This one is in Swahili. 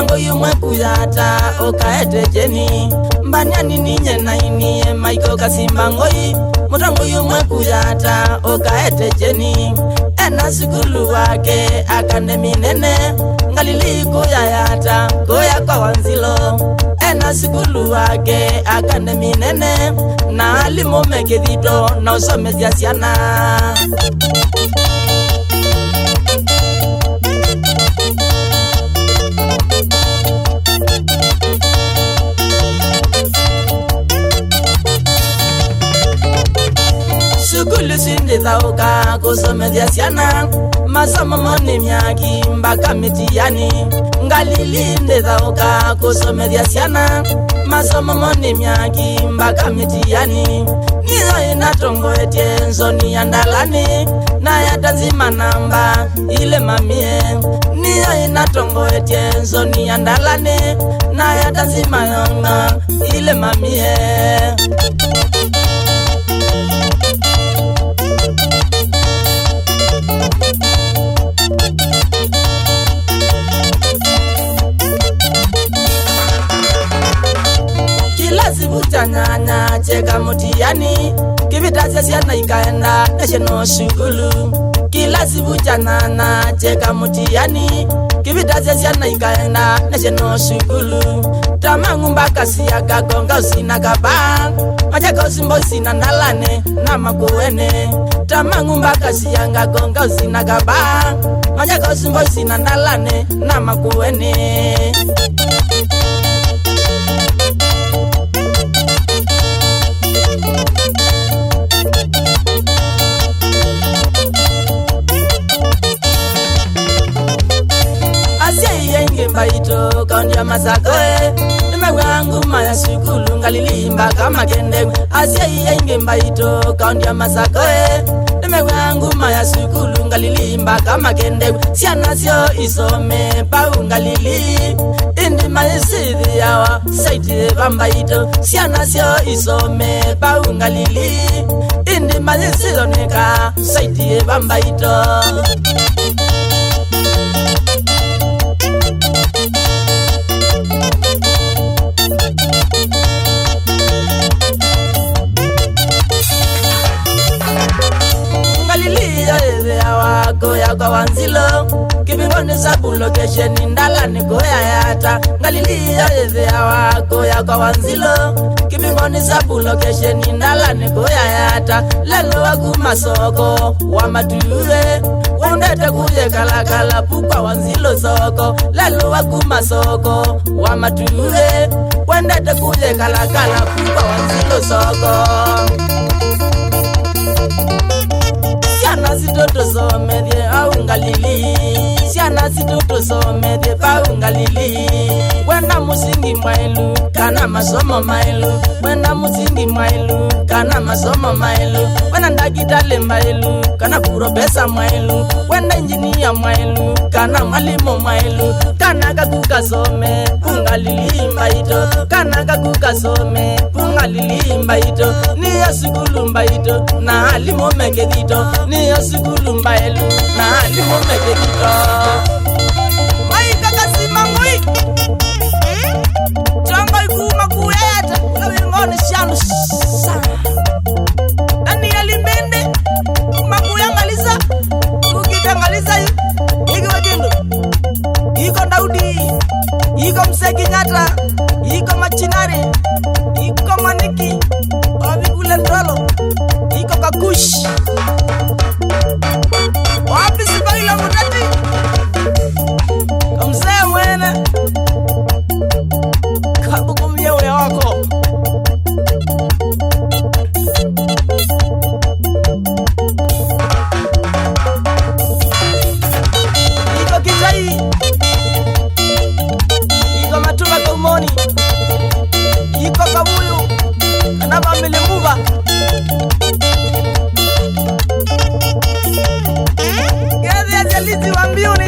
mutango yumwe kuyata okaete jeni mbanyani ninye na inie maiko kasimbangoi mutango yumwe kuyata okaete jeni ena sikulu wake akademi nene ngalili kuyayata kuya kwa Wanzilo ena sikulu wake akademi nene na alimu mekedito na usomezi ya siana Sukulu sindi thauka kusomethia siana masomo moni myaki mbaka mitihani ngalili ndi thauka kusomethia siana masomo moni myaki mbaka mitihani niyo inatongoetie nzoni ya ndalani na ya tanzima namba ile mamie niyo inatongoetie nzoni ya ndalani na ya tanzima namba ile mamie Nyanya cheka mutiani kivitasia siana ikaenda national shukulu kila siku chanana cheka mutiani kivitasia siana ikaenda national shukulu tamangu mbaka siaga gonga usina kaba majaka usimbo usina nalane na makuene tamangu mbaka siaga gonga usina kaba majaka usimbo usina nalane na makuene Baito kaundi ya Masakoe nimewangu maya shukulu ngalilimba kama kende Asia inge baito kaundi ya Masakoe nimewangu maya shukulu ngalilimba kama kende siana sio isome pau ngalili indi maisithi yawa saiti bambaito siana sio isome pau ngalili indi maisithi neka saiti bambaito Goya kwa Wanzilo kibingoni sabu location ndalani goya yata ngalilia eze awa goya kwa Wanzilo kibingoni sabu location ndalani goya yata lelo wagu masoko wa mature wondete kuye kalakala pukwa Wanzilo soko lelo wagu masoko wa mature wondete kuye kalakala pukwa Wanzilo soko Siana sitoto somedie au ngalili Siana sitoto somedie pau ngalili Wenda musingi mailu kana masomo mailu Wenda musingi mailu kana masomo mailu Wenda ndagitale mailu kana profesa mailu Wenda injinia mailu kana mwalimu mailu Kana kakuka some pungalili mbaito Kana kakuka some pungalili mbaito Niya sikulu mbaito na alimu mekedito Niya sikulu mbailu na alimu mekedito Maika kasima mui Chongo ikuma kueta na wingoni shanu sana Danieli Mbende Makuya ngaliza Ukita ngaliza Iki wajindo Iko Daudi Iko Mseki Nyata Iko Machinari Iko Maniki Wabikule Ndolo Iko Kakush Wapi sibaila mutati Kamsea mwene Kabukumia uya wako Iko Kitai Iko Matuma Kumoni Iko Kabuyu Kanaba Milimuba Gezi ya Jalizi wa Mbiuni